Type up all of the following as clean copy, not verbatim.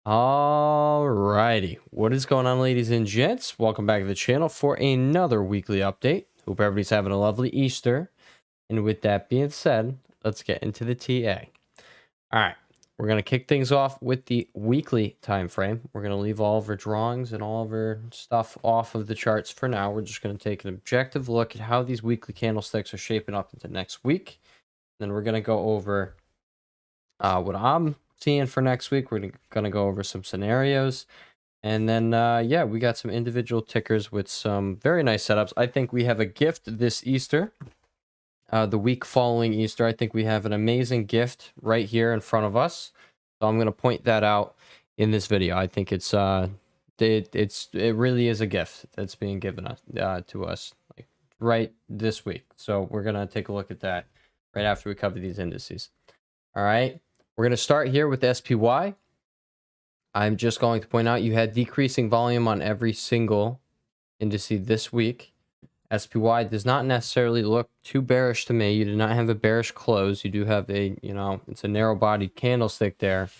Alrighty, what is going on, ladies and gents? Welcome back to the channel for another weekly update. Hope everybody's having a lovely Easter. And with that being said, let's get into the TA. Alright, we're going to kick things off with the weekly time frame. We're going to leave all of our drawings and all of our stuff off of the charts for now. We're just going to take an objective look at how these weekly candlesticks are shaping up into next week. Then we're going to go over what I'm seeing for next week. We're going to go over some scenarios. And then, yeah, we got some individual tickers with some very nice setups. I think we have a gift this Easter. The week following Easter, I think we have an amazing gift right here in front of us. So I'm going to point that out in this video. I think it really is a gift that's being given us to us like right this week. So we're going to take a look at that right after we cover these indices. All right. We're going to start here with SPY. I'm just going to point out you had decreasing volume on every single indice this week. SPY does not necessarily look too bearish to me. You do not have a bearish close. You do have a, it's a narrow bodied candlestick there.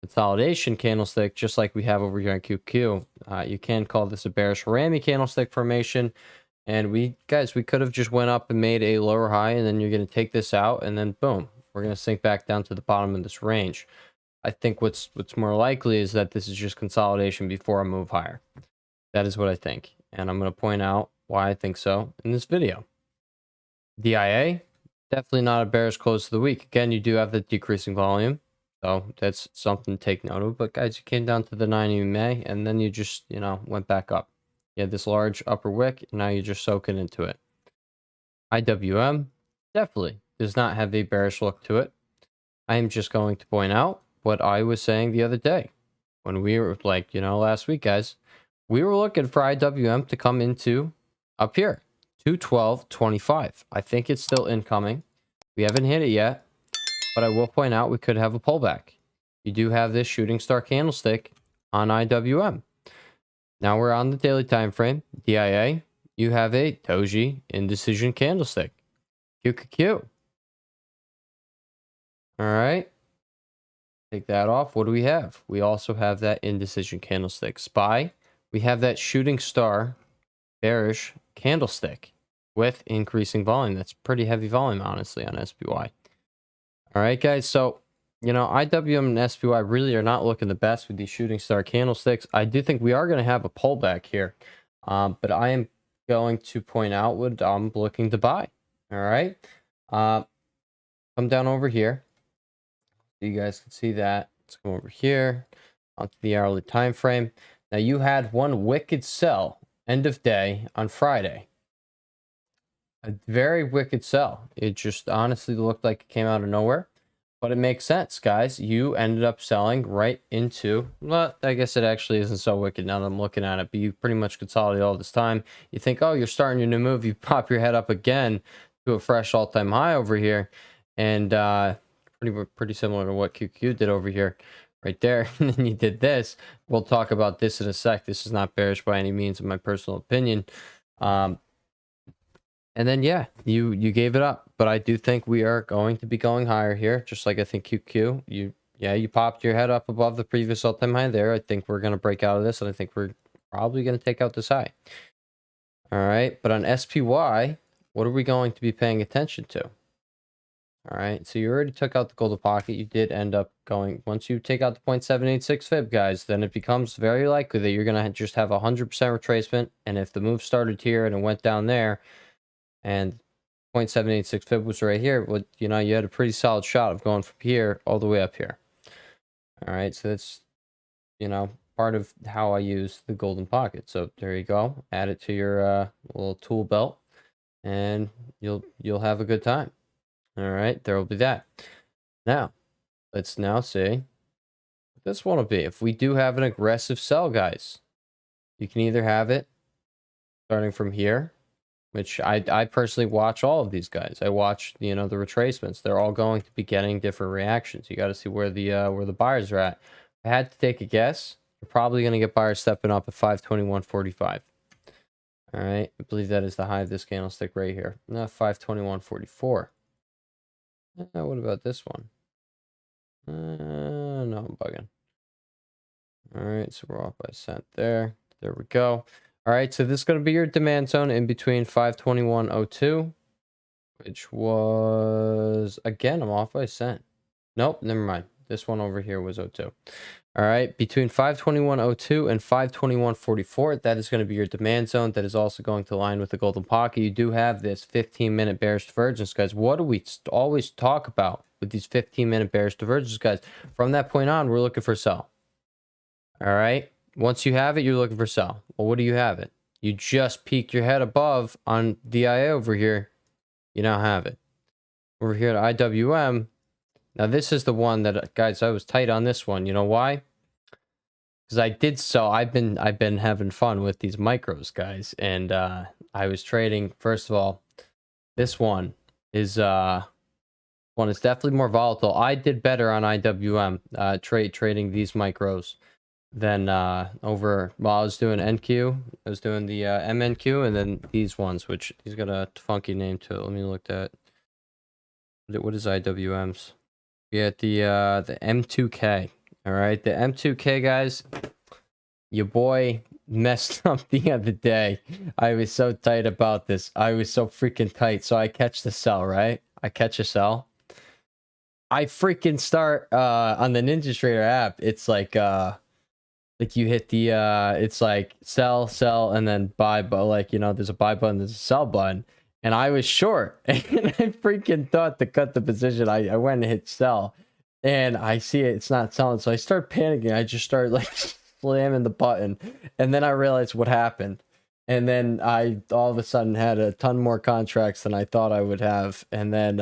Consolidation candlestick, just like we have over here on QQ. You can call this a bearish Rami candlestick formation. And we could have just went up and made a lower high, and then you're going to take this out, and then boom, we're going to sink back down to the bottom of this range. I think what's more likely is that this is just consolidation before a move higher. That is what I think. And I'm going to point out why I think so in this video. DIA, definitely not a bearish close to the week. Again, you do have the decreasing volume. So that's something to take note of. But guys, you came down to the 90 EMA and then you just, went back up. You had this large upper wick. And now you're just soaking into it. IWM definitely does not have a bearish look to it. I am just going to point out what I was saying the other day when we were like, last week, guys, we were looking for IWM to come into up here, 212.25. I think it's still incoming. We haven't hit it yet, but I will point out we could have a pullback. You do have this shooting star candlestick on IWM. Now we're on the daily time frame. DIA, you have a doji indecision candlestick. QQQ. All right. Take that off. What do we have? We also have that indecision candlestick. SPY, we have that shooting star bearish candlestick with increasing volume. That's pretty heavy volume, honestly, on SPY. All right, guys. So, IWM and SPY really are not looking the best with these shooting star candlesticks. I do think we are going to have a pullback here, but I am going to point out what I'm looking to buy. All right. Come down over here. So you guys can see that. Let's come over here onto the hourly time frame. Now you had one wicked sell end of day on Friday. A very wicked sell. It just honestly looked like it came out of nowhere, but it makes sense, guys. You ended up selling right into, well, I guess it actually isn't so wicked now that I'm looking at it, but you pretty much consolidated all this time. You think, oh, you're starting your new move. You pop your head up again to a fresh all-time high over here, and pretty similar to what QQ did over here right there. And then you did this. We'll talk about this in a sec. This is not bearish by any means, in my personal opinion. And then, yeah, you gave it up. But I do think we are going to be going higher here, just like I think QQ. You popped your head up above the previous all-time high there. I think we're going to break out of this, and I think we're probably going to take out this high. All right, but on SPY, what are we going to be paying attention to? All right, so you already took out the golden pocket. You did end up going, once you take out the 0.786 fib, guys, then it becomes very likely that you're going to just have 100% retracement. And if the move started here and it went down there and 0.786 fib was right here, well, you had a pretty solid shot of going from here all the way up here. All right, so that's, part of how I use the golden pocket. So there you go. Add it to your little tool belt and you'll have a good time. All right, there will be that. Now, let's now see what this one will be. If we do have an aggressive sell, guys, you can either have it starting from here, which I personally watch all of these guys. I watch, the retracements. They're all going to be getting different reactions. You got to see where the buyers are at. If I had to take a guess, you're probably going to get buyers stepping up at 521.45. All right, I believe that is the high of this candlestick right here. No, 521.44. What about this one? No, I'm bugging. All right, so we're off by a cent there. There we go. All right, so this is going to be your demand zone in between 521.02, which was, again, I'm off by a cent. Nope, never mind. This one over here was 02. All right, between 521.02 and 521.44, that is going to be your demand zone. That is also going to align with the golden pocket. You do have this 15-minute bearish divergence, guys. What do we always talk about with these 15-minute bearish divergences, guys? From that point on, we're looking for sell. All right, once you have it, you're looking for sell. Well, what do you have it? You just peek your head above on DIA over here. You now have it. Over here at IWM. Now, this is the one that, guys, I was tight on this one. You know why? Because I did so. I've been having fun with these micros, guys. And I was trading, first of all, this one is definitely more volatile. I did better on IWM trading these micros than over, well, I was doing NQ. I was doing the MNQ, and then these ones, which he's got a funky name to it. Let me look at what is IWM's. Yeah, the M2K. All right, the M2K, guys. Your boy messed up the other day. I was so tight about this. I was so freaking tight. So I catch the sell, right? I catch a sell. I freaking start on the Ninja Trader app. It's like you hit the it's like sell, and then buy, but like, you know, there's a buy button, there's a sell button. And I was short, and I freaking thought to cut the position. I went and hit sell, and I see it's not selling. So I start panicking. I just start like slamming the button, and then I realized what happened. And then I all of a sudden had a ton more contracts than I thought I would have. And then,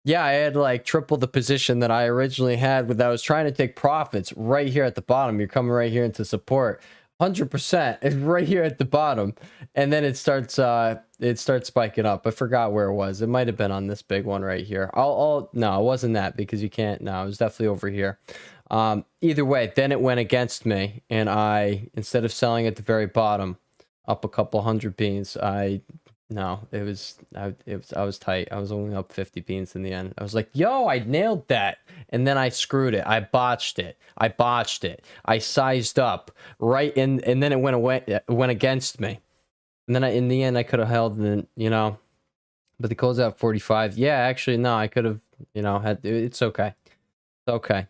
yeah, I had like triple the position that I originally had with, I was trying to take profits right here at the bottom. You're coming right here into support. 100% is right here at the bottom, and then it starts spiking up. I forgot where it was. It might have been on this big one right here. No, it wasn't that, because you can't. No, it was definitely over here. Either way, then it went against me, and I, instead of selling at the very bottom up a couple hundred beans, I was tight. I was only up 50 beans in the end. I was like, yo, I nailed that. And then I screwed it. I botched it. I sized up right in, and then it went against me. And then in the end, I could have held, and you know, but the close out 45. Yeah, actually, no, I could have, you know, it's okay. It's okay.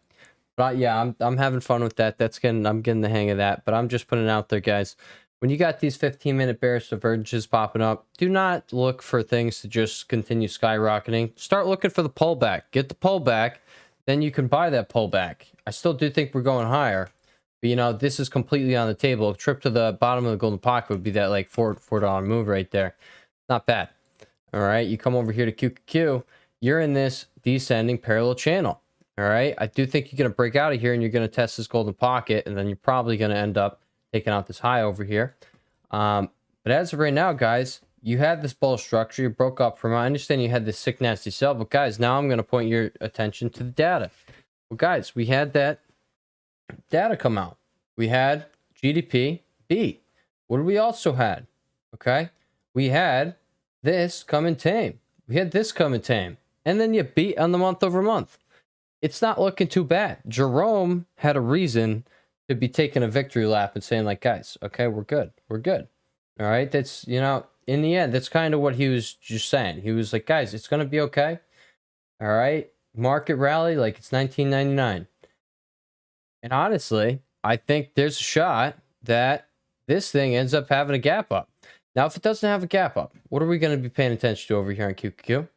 But yeah, I'm having fun with that. I'm getting the hang of that. But I'm just putting it out there, guys. When you got these 15-minute bearish divergences popping up, do not look for things to just continue skyrocketing. Start looking for the pullback. Get the pullback, then you can buy that pullback. I still do think we're going higher, but you know, this is completely on the table. A trip to the bottom of the golden pocket would be that like $4 move right there. Not bad. All right, you come over here to QQQ. You're in this descending parallel channel. All right, I do think you're going to break out of here, and you're going to test this golden pocket, and then you're probably going to end up taking out this high over here. But as of right now, guys, you had this bull structure. You broke up from it. I understand you had this sick, nasty sell. But, guys, now I'm going to point your attention to the data. Well, guys, we had that data come out. We had GDP beat. What did we also had? Okay. We had this come and tame. We had this come and tame. And then you beat on the month over month. It's not looking too bad. Jerome had a reason to be taking a victory lap and saying, like, guys, okay, we're good. All right, that's, you know, in the end, that's kind of what he was just saying. He was like, guys, it's going to be okay. All right, market rally like it's 1999. And honestly, I think there's a shot that this thing ends up having a gap up. Now, if it doesn't have a gap up, what are we going to be paying attention to over here on QQQ?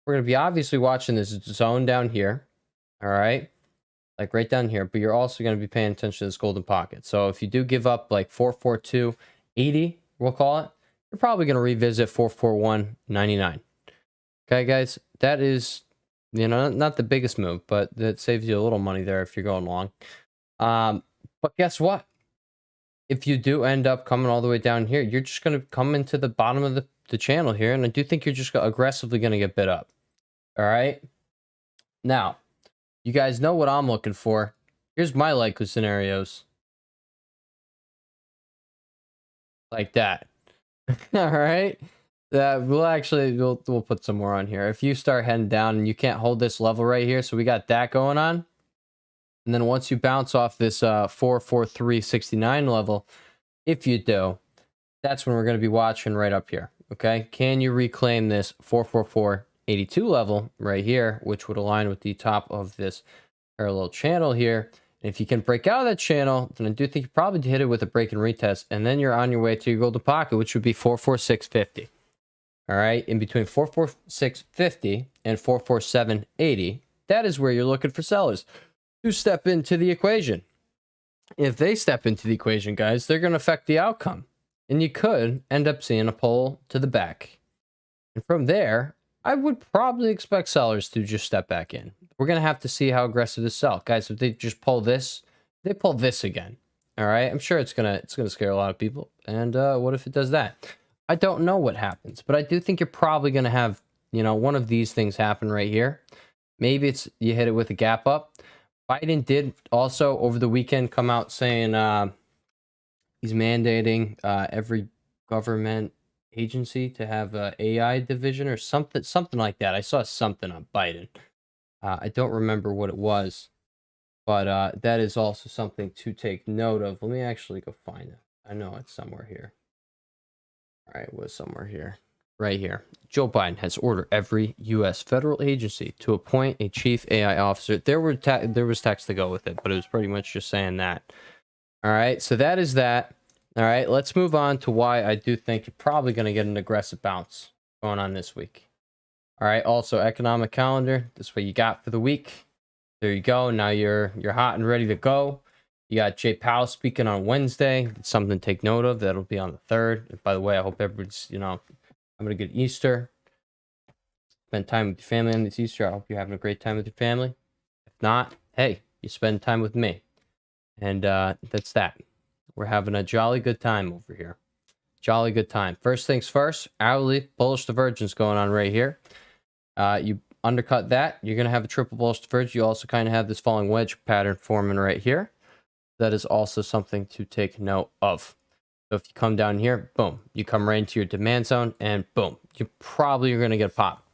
We're going to be obviously watching this zone down here. All right, like right down here, but you're also going to be paying attention to this golden pocket. So if you do give up like 442.80, we'll call it, you're probably going to revisit 441.99. Okay, guys, that is, you know, not the biggest move, but that saves you a little money there if you're going long. But guess what? If you do end up coming all the way down here, you're just going to come into the bottom of the channel here, and I do think you're just aggressively going to get bid up. All right? Now, you guys know what I'm looking for. Here's my likely scenarios. Like that. All right. We'll put some more on here. If you start heading down and you can't hold this level right here, so we got that going on. And then once you bounce off this 44369 level, if you do, that's when we're going to be watching right up here. Okay, can you reclaim this 44482 level right here, which would align with the top of this parallel channel here? And if you can break out of that channel, then I do think you probably hit it with a break and retest, and then you're on your way to your golden pocket, which would be 44650. All right, in between 44650 and 44780, that is where you're looking for sellers to step into the equation. If they step into the equation, guys, they're going to affect the outcome. And you could end up seeing a pull to the back. And from there, I would probably expect sellers to just step back in. We're going to have to see how aggressive they sell. Guys, if they just pull this, they pull this again. All right, I'm sure it's gonna scare a lot of people. And what if it does that? I don't know what happens, but I do think you're probably going to have, you know, one of these things happen right here. Maybe it's you hit it with a gap up. Biden did also over the weekend come out saying he's mandating every government agency to have a AI division or something like that. I saw something on Biden. I don't remember what it was, but that is also something to take note of. Let me actually go find it. I know it's somewhere here. All right, it was somewhere here. Right here. Joe Biden has ordered every U.S. federal agency to appoint a chief AI officer. There was text to go with it, but it was pretty much just saying that. All right, so that is that. All right, let's move on to why I do think you're probably going to get an aggressive bounce going on this week. All right, also economic calendar. This is what you got for the week. There you go. Now you're hot and ready to go. You got Jay Powell speaking on Wednesday. It's something to take note of. That'll be on the 3rd. And by the way, I hope everybody's, you know, having a good Easter. Spend time with your family on this Easter. I hope you're having a great time with your family. If not, hey, you spend time with me. And that's that. We're having a jolly good time over here. Jolly good time. First things first, hourly bullish divergence going on right here. You undercut that, you're going to have a triple bullish divergence. You also kind of have this falling wedge pattern forming right here. That is also something to take note of. So if you come down here, boom, you come right into your demand zone, and boom, you probably are going to get a pop.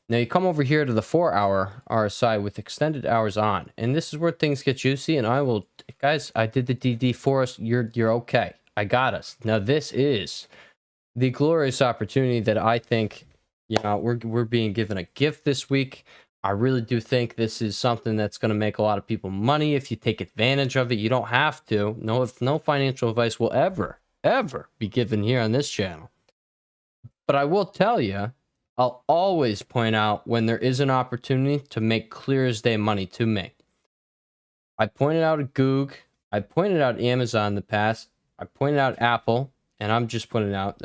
Now you come over here to the 4-hour RSI with extended hours on, and this is where things get juicy. And I will, guys, I did the DD for us. You're okay. I got us. Now this is the glorious opportunity that I think, you know, we're being given a gift this week. I really do think this is something that's going to make a lot of people money if you take advantage of it. You don't have to. No financial advice will ever be given here on this channel. But I will tell you, I'll always point out when there is an opportunity to make clear as day money to me. I pointed out a Goog. I pointed out Amazon in the past. I pointed out Apple, and I'm just pointing out,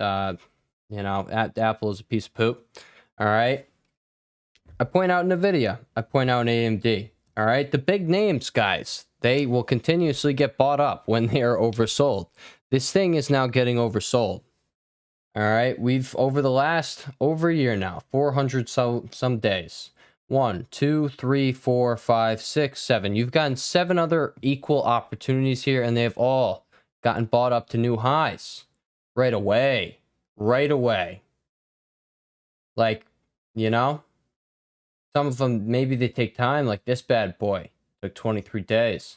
you know, Apple is a piece of poop. All right. I point out Nvidia. I point out AMD. All right. The big names, guys, they will continuously get bought up when they are oversold. This thing is now getting oversold. All right. We've over a year now, 400 some days. 1, 2, 3, 4, 5, 6, 7. You've gotten 7 other equal opportunities here, and they have all gotten bought up to new highs right away. Right away. Like, you know, some of them, maybe they take time, like this bad boy. Took 23 days.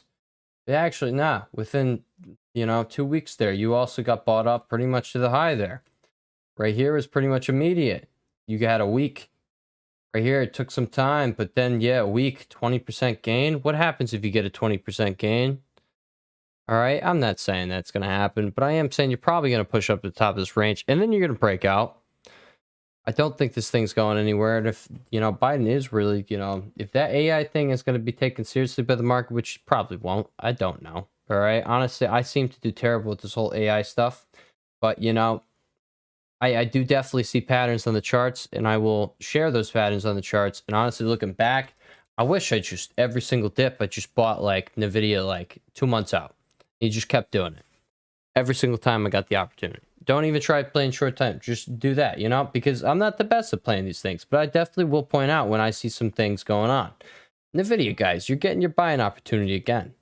But actually, nah, within, you know, 2 weeks there, you also got bought up pretty much to the high there. Right here is pretty much immediate. You got a week. Right here, it took some time, but then, yeah, a week, 20% gain. What happens if you get a 20% gain? All right, I'm not saying that's going to happen, but I am saying you're probably going to push up to the top of this range, and then you're going to break out. I don't think this thing's going anywhere. And if, you know, Biden is really, you know, if that AI thing is going to be taken seriously by the market, which probably won't, I don't know. All right. Honestly, I seem to do terrible with this whole AI stuff. But, you know, I do definitely see patterns on the charts, and I will share those patterns on the charts. And honestly, looking back, I wish I just, every single dip, I just bought like Nvidia like 2 months out. You just kept doing it. Every single time I got the opportunity. Don't even try playing short time. Just do that, you know, because I'm not the best at playing these things, but I definitely will point out when I see some things going on. Nvidia, guys, you're getting your buying opportunity again.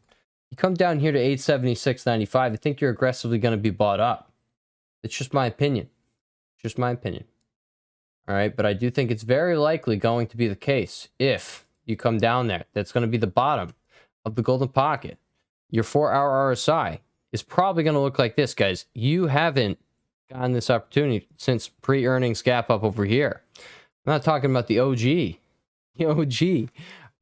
You come down here to 876.95. I think you're aggressively going to be bought up. It's just my opinion. Just my opinion. All right, but I do think it's very likely going to be the case if you come down there. That's going to be the bottom of the golden pocket, your 4-hour RSI is probably going to look like this, guys. You haven't gotten this opportunity since pre-earnings gap up over here. I'm not talking about the OG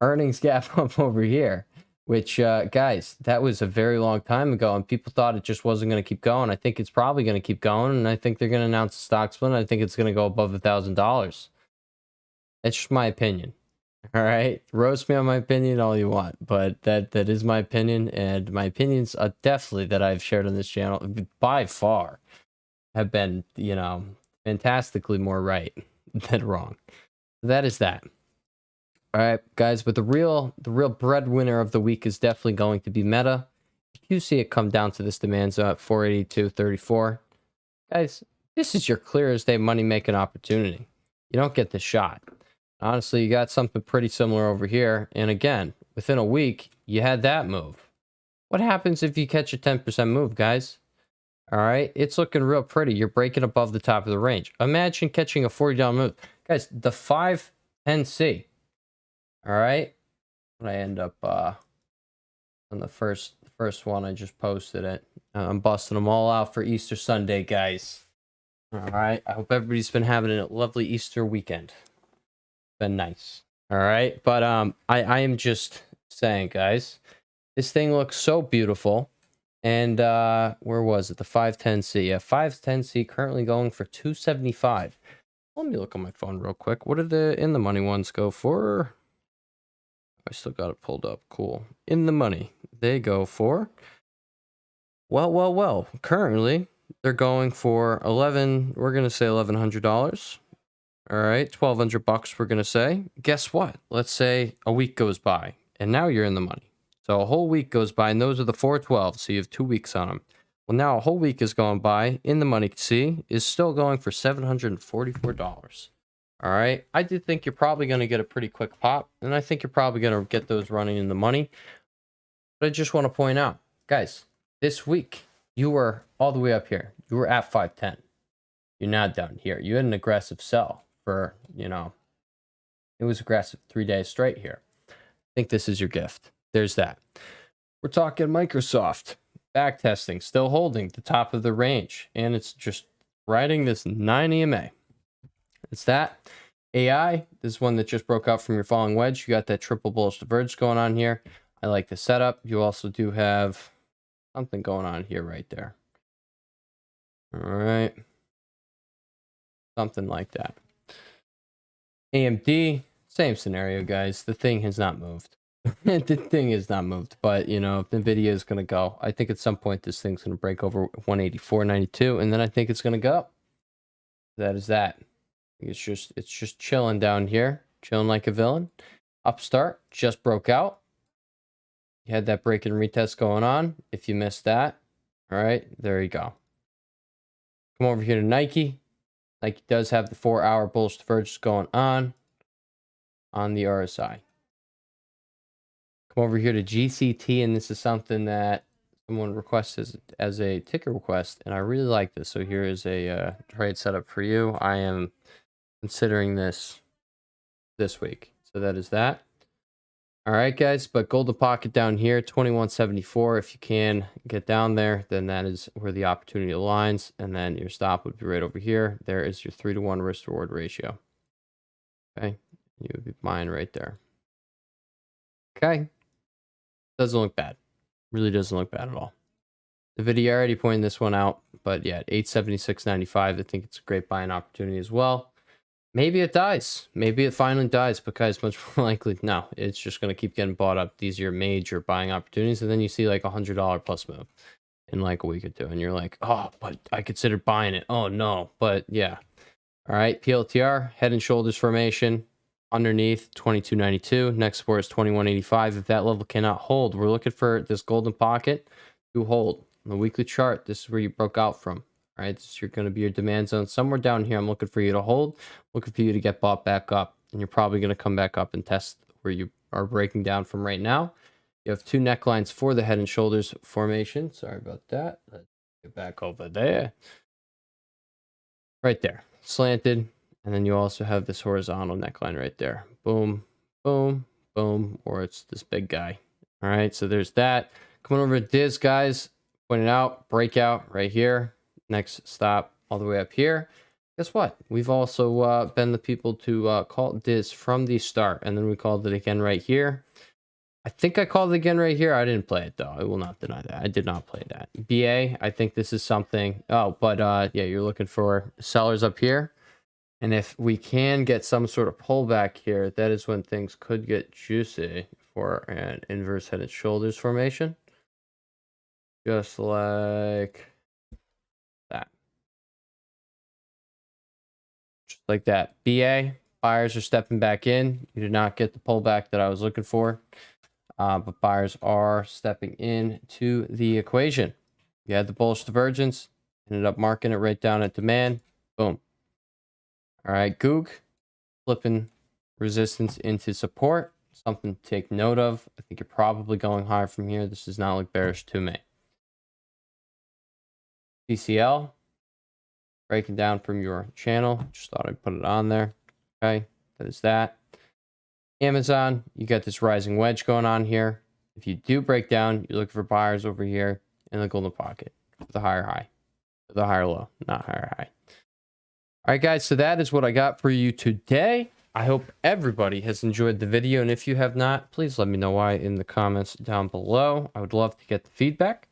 earnings gap up over here, which, guys, that was a very long time ago, and people thought it just wasn't going to keep going. I think it's probably going to keep going, and I think they're going to announce a stock split, and I think it's going to go above $1,000. That's just my opinion. All right, roast me on my opinion all you want, but that is my opinion, and my opinions are definitely that I've shared on this channel by far have been, fantastically more right than wrong. That is that. All right, guys, but the real breadwinner of the week is definitely going to be Meta. If you see it come down to this demand zone at 482.34, guys, this is your clear as day money making opportunity. You don't get the shot. Honestly, you got something pretty similar over here. And again, within a week, you had that move. What happens if you catch a 10% move, guys? All right, it's looking real pretty. You're breaking above the top of the range. Imagine catching a $40 move. Guys, the 510C. All right, I end up on the first one. I just posted it. I'm busting them all out for Easter Sunday, guys. All right, I hope everybody's been having a lovely Easter weekend. Been nice. All right, but I am just saying, guys, this thing looks so beautiful. And where was it? The 510C. Yeah, 510C currently going for $275. Let me look on my phone real quick. What did the in the money ones go for? I still got it pulled up. Cool. In the money, they go for, well. Currently, they're going for we're gonna say $1,100. All right, $1,200 we're gonna say. Guess what? Let's say a week goes by, and now you're in the money. So a whole week goes by, and those are the 412. So you have 2 weeks on them. Well, now a whole week is going by. In the money, see, is still going for $744. All right, I do think you're probably going to get a pretty quick pop, and I think you're probably going to get those running in the money. But I just want to point out, guys, this week you were all the way up here. You were at 510. You're not down here. You had an aggressive sell for, it was aggressive 3 days straight here. I think this is your gift. There's that. We're talking Microsoft. Back testing, still holding the top of the range. And it's just riding this 9 EMA. It's that. AI, this is one that just broke out from your falling wedge. You got that triple bullish diverge going on here. I like the setup. You also do have something going on here right there. All right. Something like that. AMD, same scenario, guys. The thing has not moved. The thing is not moved, but if Nvidia is going to go, I think at some point this thing's going to break over 184.92, and then I think it's going to go. That is that. It's just chilling down here, chilling like a villain. Upstart just broke out. You had that break and retest going on. If you missed that, all right, there you go. Come over here to Nike. Nike does have the 4-hour bullish divergence going on the RSI. Come over here to GCT, and this is something that someone requests as a ticker request, and I really like this. So here is a trade setup for you. I am considering this week. So that is that. All right, guys, but golden pocket down here, 21.74. If you can get down there, then that is where the opportunity aligns, and then your stop would be right over here. There is your 3-to-1 risk reward ratio. Okay, you would be buying right there. Okay. Doesn't look bad. Really doesn't look bad at all. The video already pointed this one out, but yeah, 876.95. I think it's a great buying opportunity as well. Maybe it dies. Maybe it finally dies, because much more likely, no, it's just going to keep getting bought up. These are your major buying opportunities, and then you see like $100 plus move in like a week or two, and you're like, oh, but I considered buying it. Oh no, but yeah. All right, PLTR, head and shoulders formation. Underneath 22.92, next support is 21.85. If that level cannot hold, we're looking for this golden pocket to hold. On the weekly chart, this is where you broke out from. All right, this is going to be your demand zone somewhere down here. I'm looking for you to hold, looking for you to get bought back up, and you're probably going to come back up and test where you are breaking down from right now. You have 2 necklines for the head and shoulders formation. Sorry about that. Let's get back over there. Right there, slanted. And then you also have this horizontal neckline right there. Boom, boom, boom, or it's this big guy. All right, so there's that. Coming over to Diz, guys, pointing out breakout right here. Next stop all the way up here. Guess what? We've also been the people to call Diz from the start, and then we called it again right here. I think I called it again right here. I didn't play it, though. I will not deny that. I did not play that. BA, I think this is something. Oh, but yeah, you're looking for sellers up here. And if we can get some sort of pullback here, that is when things could get juicy for an inverse head and shoulders formation. Just like that. Just like that. BA, buyers are stepping back in. You did not get the pullback that I was looking for. But buyers are stepping in to the equation. You had the bullish divergence, ended up marking it right down at demand. Boom. All right, Goog, flipping resistance into support. Something to take note of. I think you're probably going higher from here. This does not look bearish to me. CCL, breaking down from your channel. Just thought I'd put it on there. Okay, that is that. Amazon, you got this rising wedge going on here. If you do break down, you're looking for buyers over here in the golden pocket with a higher high, with a higher low, not higher high. All right, guys, so that is what I got for you today. I hope everybody has enjoyed the video, and if you have not, please let me know why in the comments down below. I would love to get the feedback.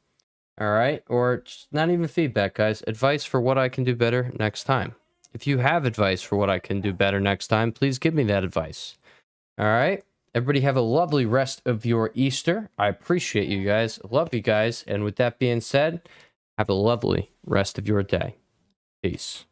All right, or just not even feedback, guys. Advice for what I can do better next time. If you have advice for what I can do better next time, please give me that advice. All right. Everybody have a lovely rest of your Easter. I appreciate you guys. Love you guys. And with that being said, have a lovely rest of your day. Peace.